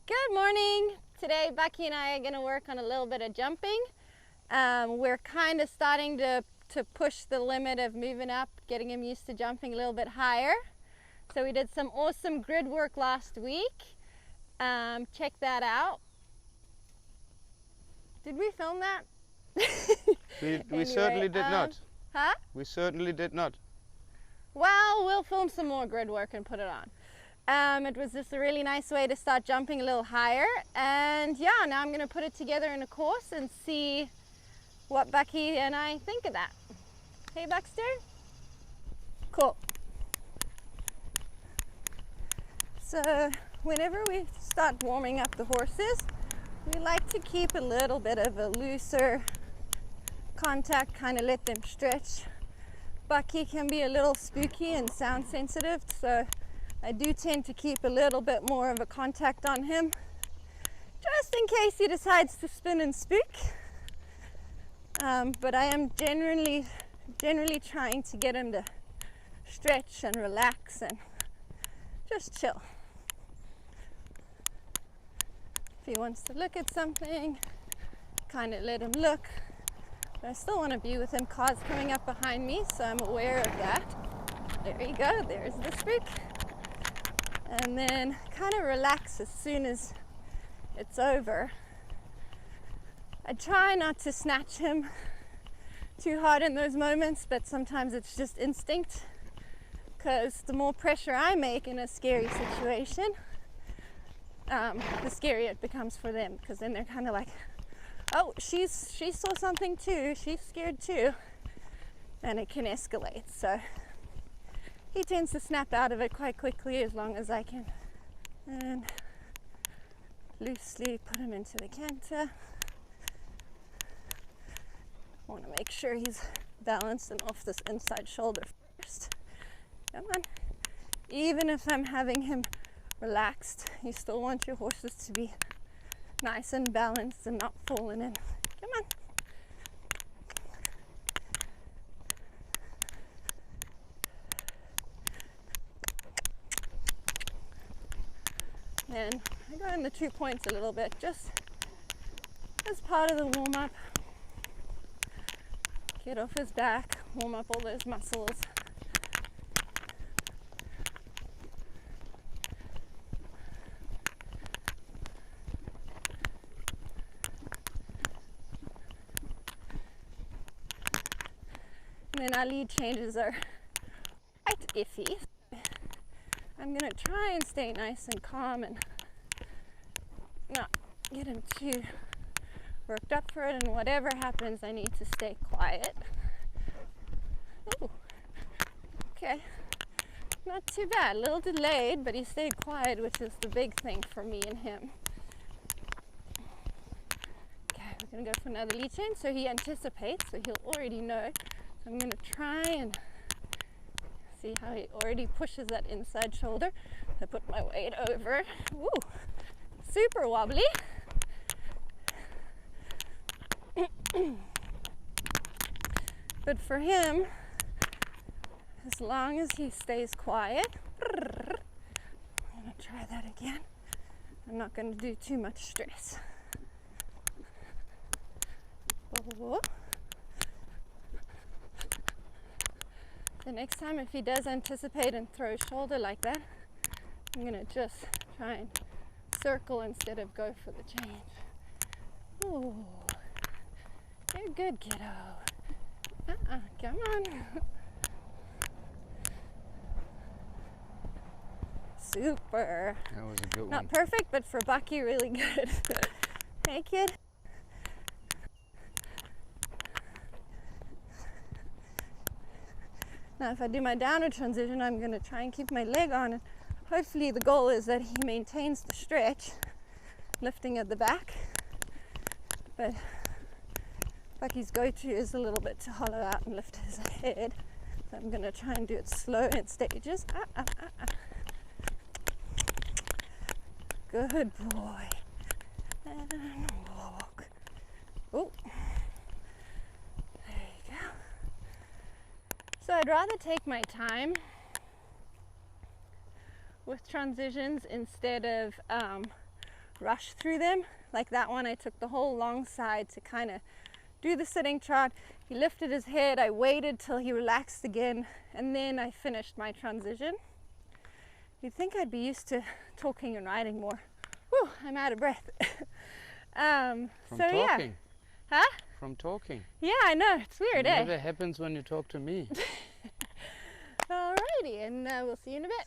Good morning. Today Bucky and I are going to work on a little bit of jumping. We're kind of starting to push the limit of moving up, getting him used to jumping a little bit higher. So we did some awesome grid work last week. Check that out. Did we film that? We certainly did not. Huh? We certainly did not. Well, we'll film some more grid work and put it on. It was just a really nice way to start jumping a little higher, and yeah, now I'm going to put it together in a course and see what Bucky and I think of that. Hey Buckster? Cool. So whenever we start warming up the horses, we like to keep a little bit of a looser contact, kind of let them stretch. Bucky can be a little spooky and sound sensitive, so I do tend to keep a little bit more of a contact on him, just in case he decides to spin and spook. But I am generally trying to get him to stretch and relax and just chill. If he wants to look at something, kind of let him look. But I still want to be with him. Cars coming up behind me, so I'm aware of that. There you go, there's the spook. And then kind of relax as soon as it's over. I try not to snatch him too hard in those moments, but sometimes it's just instinct, because the more pressure I make in a scary situation, the scarier it becomes for them, because then they're kind of like, oh, she saw something too, she's scared too, and it can escalate. So he tends to snap out of it quite quickly as long as I can. And loosely put him into the canter. I want to make sure he's balanced and off this inside shoulder first. Come on. Even if I'm having him relaxed, you still want your horses to be nice and balanced and not falling in. Come on. And I go in the 2 points a little bit, just as part of the warm-up. Get off his back, warm up all those muscles. And then our lead changes are quite iffy. I'm going to try and stay nice and calm and not get him too worked up for it, and whatever happens, I need to stay quiet. Ooh. Okay, not too bad, a little delayed, but he stayed quiet, which is the big thing for me and him. Okay, we're going to go for another lead change, so he anticipates, so he'll already know. So I'm going to try and see how he already pushes that inside shoulder. I put my weight over. Woo, super wobbly. But for him, as long as he stays quiet, I'm going to try that again. I'm not going to do too much stress. Oh. The next time, if he does anticipate and throw shoulder like that, I'm going to just try and circle instead of go for the change. Ooh, you're good, kiddo. Come on. Super. That was a good one. Not perfect, but for Bucky, really good. Hey, kid. Now if I do my downward transition, I'm going to try and keep my leg on, and hopefully the goal is that he maintains the stretch, lifting at the back. But Bucky's go-to is a little bit to hollow out and lift his head. So I'm going to try and do it slow in stages. Good boy. And walk. Oh. There you go. So I'd rather take my time with transitions instead of rush through them. Like that one, I took the whole long side to kind of do the sitting trot. He lifted his head, I waited till he relaxed again, and then I finished my transition. You'd think I'd be used to talking and riding more. Whew, I'm out of breath. From so talking. yeah. Huh? From talking. Yeah, I know, it's weird, It eh? never happens when you talk to me. Alrighty, and we'll see you in a bit.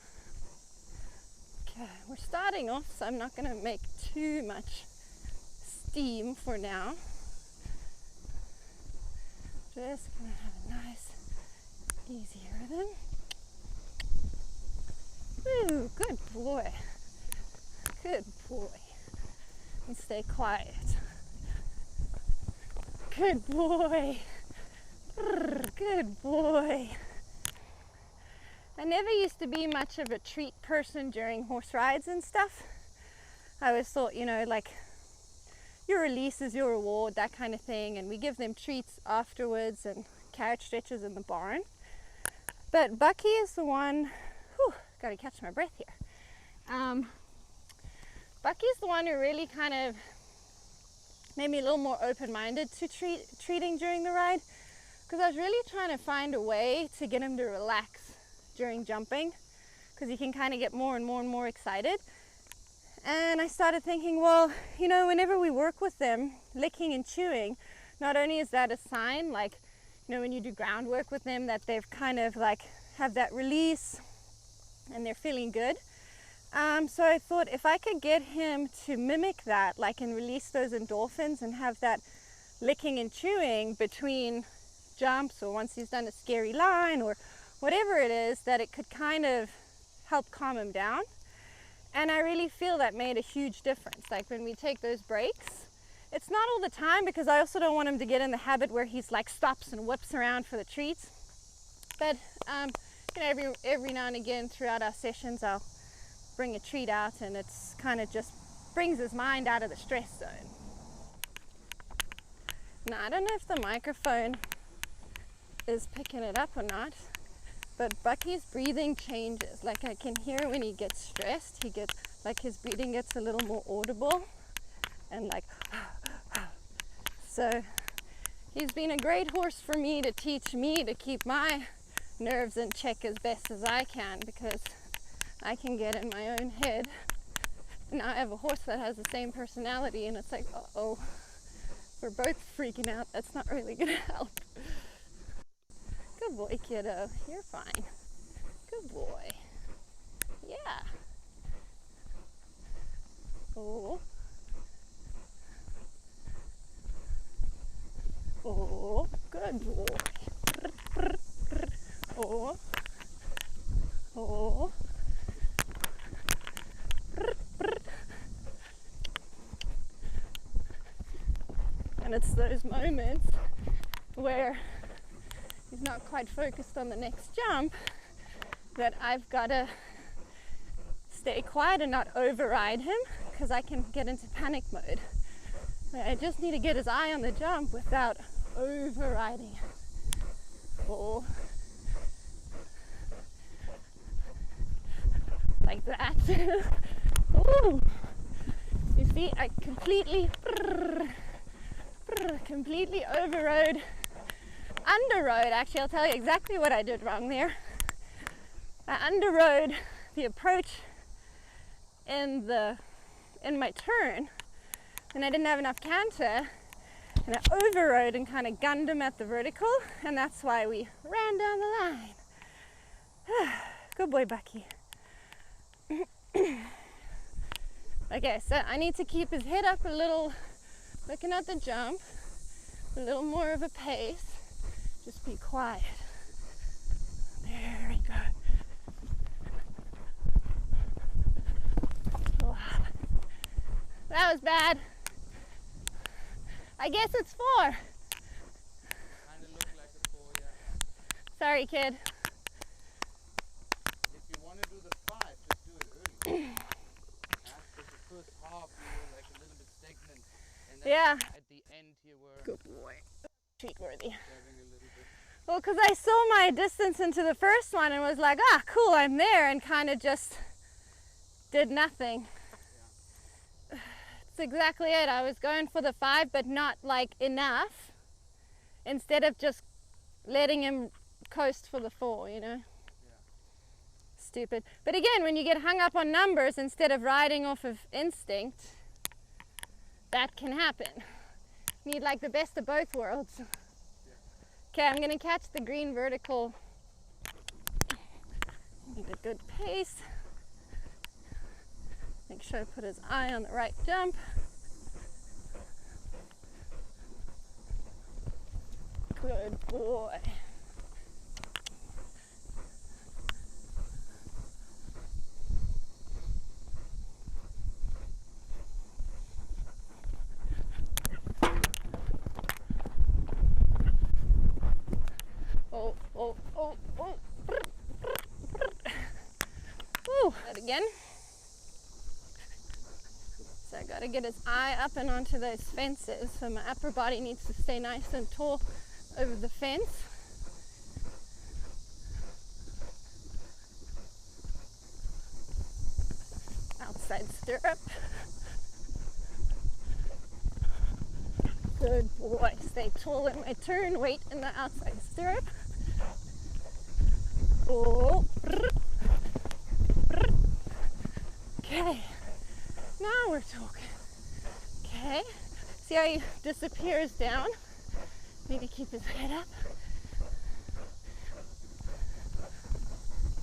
Okay, we're starting off, so I'm not going to make too much steam for now. Just going to have a nice, easy rhythm. Woo, good boy. Good boy. And stay quiet. Good boy. Good boy. I never used to be much of a treat person during horse rides and stuff. I always thought, you know, like your release is your reward, that kind of thing, and we give them treats afterwards and carrot stretches in the barn. But Bucky is the one, gotta catch my breath here. Bucky's the one who really kind of made me a little more open-minded to treating during the ride, because I was really trying to find a way to get him to relax during jumping, because he can kind of get more and more and more excited. And I started thinking, well, you know, whenever we work with them, licking and chewing, not only is that a sign, like, you know, when you do groundwork with them, that they've kind of like have that release and they're feeling good. So I thought if I could get him to mimic that, like, and release those endorphins and have that licking and chewing between jumps, or once he's done a scary line or whatever it is, that it could kind of help calm him down. And I really feel that made a huge difference. Like when we take those breaks, it's not all the time, because I also don't want him to get in the habit where he's like stops and whips around for the treats. But you know, every now and again throughout our sessions, I'll bring a treat out, and it's kind of just brings his mind out of the stress zone. Now, I don't know if the microphone is picking it up or not, but Bucky's breathing changes. Like I can hear when he gets stressed, he gets like his breathing gets a little more audible and like so he's been a great horse for me to teach me to keep my nerves in check as best as I can, because I can get in my own head. And now I have a horse that has the same personality, and it's like, uh-oh, we're both freaking out. That's not really gonna help. Good boy, kiddo. You're fine. Good boy. Yeah. Oh. Oh, good boy. Oh. Oh. And it's those moments where he's not quite focused on the next jump that I've got to stay quiet and not override him, because I can get into panic mode. I just need to get his eye on the jump without overriding it. Oh. Like that. Ooh. You see, I completely underrode. Actually, I'll tell you exactly what I did wrong there. I underrode the approach in my turn, and I didn't have enough canter, and I overrode and kind of gunned him at the vertical, and that's why we ran down the line. Good boy, Bucky. Okay, so I need to keep his head up a little, looking at the jump, a little more of a pace. Just be quiet. There we go. Oh, that was bad. I guess it's 4. Kind of look like a 4, yeah. Sorry, kid. If you want to do the 5, just do it early. Because the first half you were like a little bit stagnant, and then Yeah. at the end you were Good boy. Treat worthy. having a little bit. Well, because I saw my distance into the first one and was like, ah, cool, I'm there, and kind of just did nothing. Yeah. That's exactly it. I was going for the 5, but not like enough. Instead of just letting him coast for the 4, you know? Yeah. Stupid. But again, when you get hung up on numbers instead of riding off of instinct, that can happen. Need like the best of both worlds. Yeah. Okay, I'm gonna catch the green vertical. Need a good pace. Make sure I put his eye on the right jump. Good boy. Oh, oh, oh, oh. Woo, that again. So I gotta get his eye up and onto those fences, so my upper body needs to stay nice and tall over the fence. Outside stirrup. Good boy. Stay tall in my turn. Wait in the outside stirrup. Oh. Okay. Now we're talking. Okay. See how he disappears down? Need to keep his head up.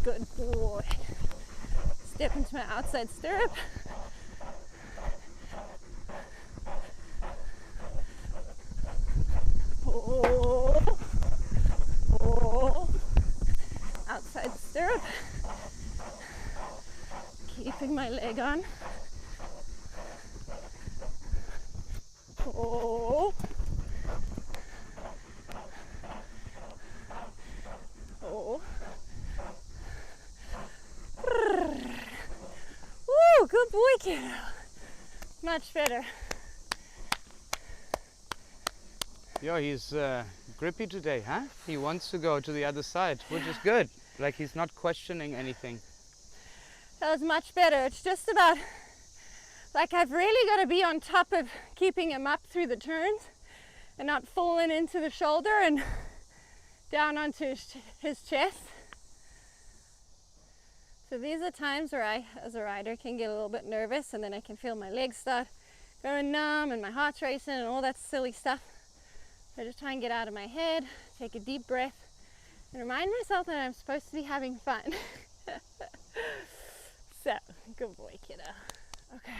Good boy. Step into my outside stirrup. Oh. Oh. Outside stirrup. Keeping my leg on. Oh. Oh. Woo, good boy, kiddo. Much better. Yeah, he's grippy today, huh? He wants to go to the other side, which is good. Like he's not questioning anything. That was much better. It's just about, like, I've really got to be on top of keeping him up through the turns and not falling into the shoulder and down onto his chest. So these are times where I, as a rider, can get a little bit nervous, and then I can feel my legs start going numb and my heart's racing and all that silly stuff. So I just try and get out of my head, take a deep breath, and remind myself that I'm supposed to be having fun. So, good boy, kiddo. Okay.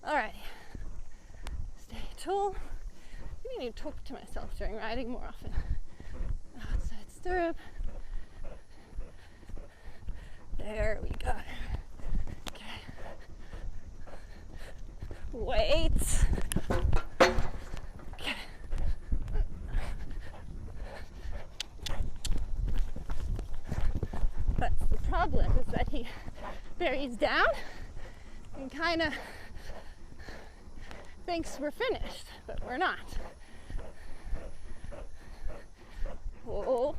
Alrighty. Stay tall. I need to talk to myself during riding more often. Outside stirrup. There we go. Okay. Wait. Okay. That's the problem, is that he buries down and kind of thinks we're finished, but we're not. Oh,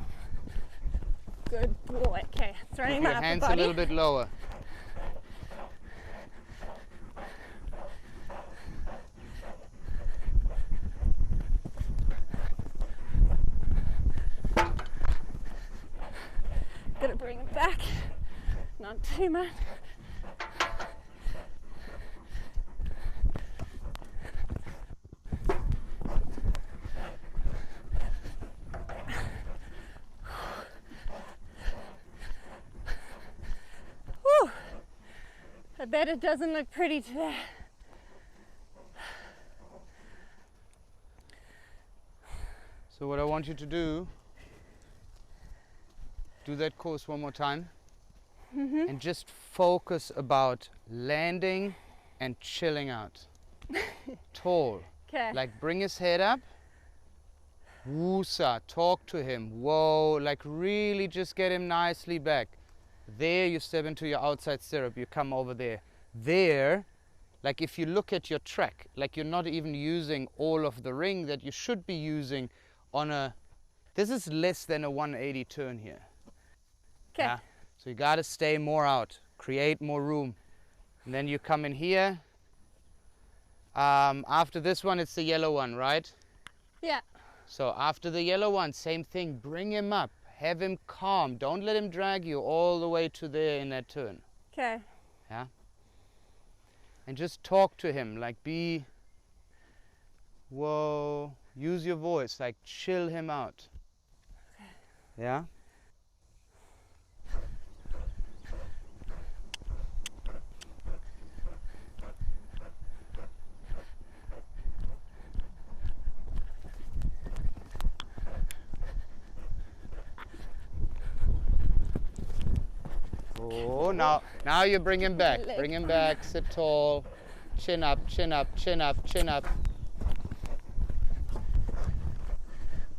good boy. Okay, throwing my Your upper hands body. a little bit lower. Gonna bring him back, not too much. Whew. I bet it doesn't look pretty today. So what I want you to do that course one more time, and just focus about landing and chilling out. Tall. Okay. Like bring his head up. Woosa, talk to him. Whoa, like really just get him nicely back. There you step into your outside stirrup, you come over there. There, like if you look at your track, like you're not even using all of the ring that you should be using on a, this is less than a 180 turn here. Okay. Yeah? So you gotta stay more out, create more room. And then you come in here. After this one, it's the yellow one, right? Yeah. So after the yellow one, same thing. Bring him up. Have him calm. Don't let him drag you all the way to there in that turn. Okay. Yeah. And just talk to him. Like be, whoa. Use your voice. Like chill him out. Okay. Yeah. Oh, now you bring him back. Bring him back. Sit tall. Chin up, chin up, chin up, chin up.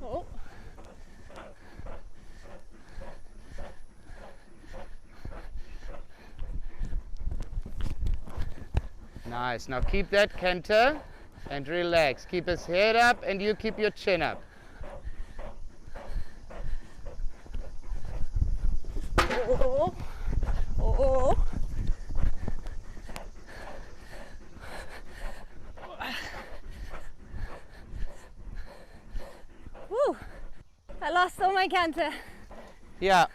Oh. Nice. Now keep that canter and relax. Keep his head up and you keep your chin up. Oh. Oh. Woo. I lost all my canter. Yeah.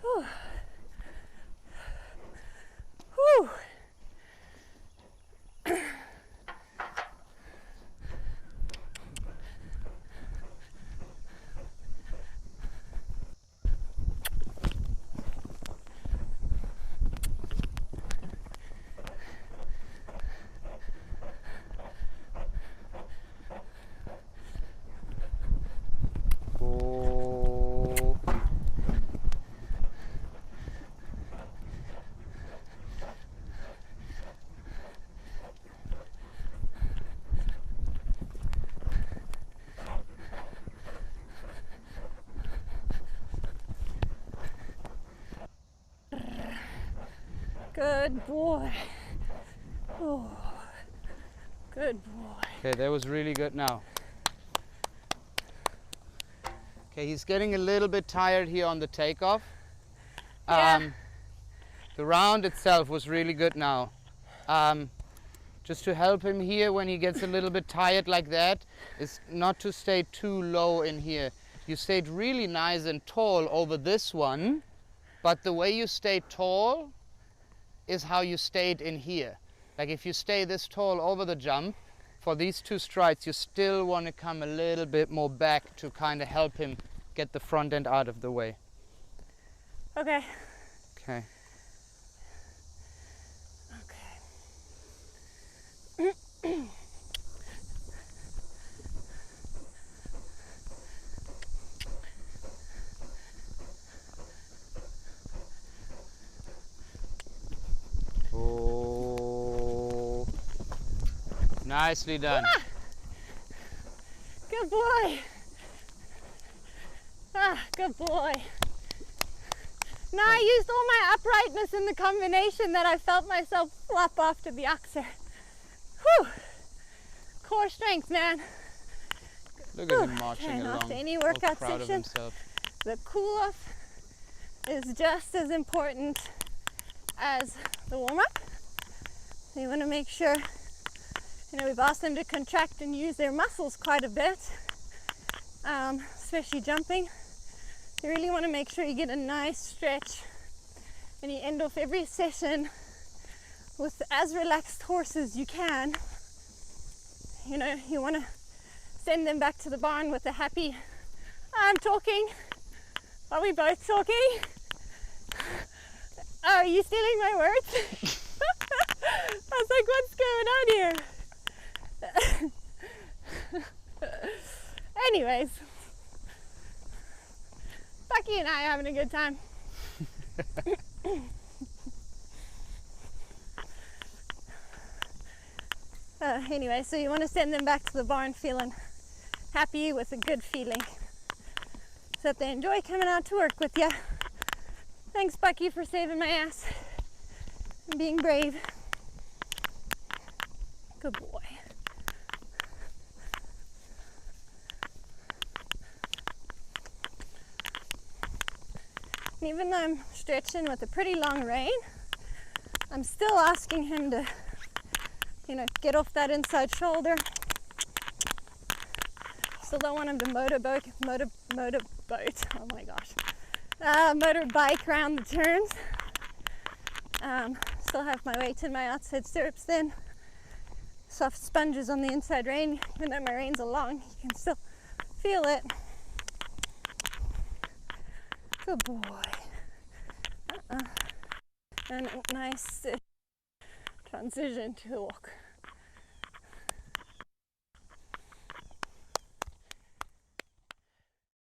Whew. Whew. Oh. Good boy. Oh. Good boy. Okay, that was really good now. Okay, he's getting a little bit tired here on the takeoff. Yeah. The round itself was really good now. Just to help him here when he gets a little bit tired like that is not to stay too low in here. You stayed really nice and tall over this one, but the way you stayed tall is how you stayed in here. Like if you stay this tall over the jump, for these two strides, you still want to come a little bit more back to kind of help him get the front end out of the way. Okay. Okay. Okay. Oh, nicely done. Ah! Good boy. Ah, good boy. Now I used all my uprightness in the combination that I felt myself flop off to the oxer. Whew. Core strength, man. Look at him marching Okay, along. after any all workout proud of session, himself. the cool off is just as important as the warm up. So you want to make sure, we've asked them to contract and use their muscles quite a bit, especially jumping. You really want to make sure you get a nice stretch and you end off every session with as relaxed horse as you can. You want to send them back to the barn with a happy, I'm talking. Are we both talking? Oh, are you stealing my words? I was like, what's going on here? Anyways, Bucky and I are having a good time. Anyway, so you want to send them back to the barn feeling happy with a good feeling so that they enjoy coming out to work with you. Thanks, Bucky, for saving my ass and being brave. Good boy. And even though I'm stretching with a pretty long rein, I'm still asking him to, get off that inside shoulder. Still don't want him to motorbike, oh my gosh, motorbike around the turns. Still have my weight in my outside stirrups then. Soft sponges on the inside rein, even though my reins are long, you can still feel it. Good boy. And a nice transition to walk.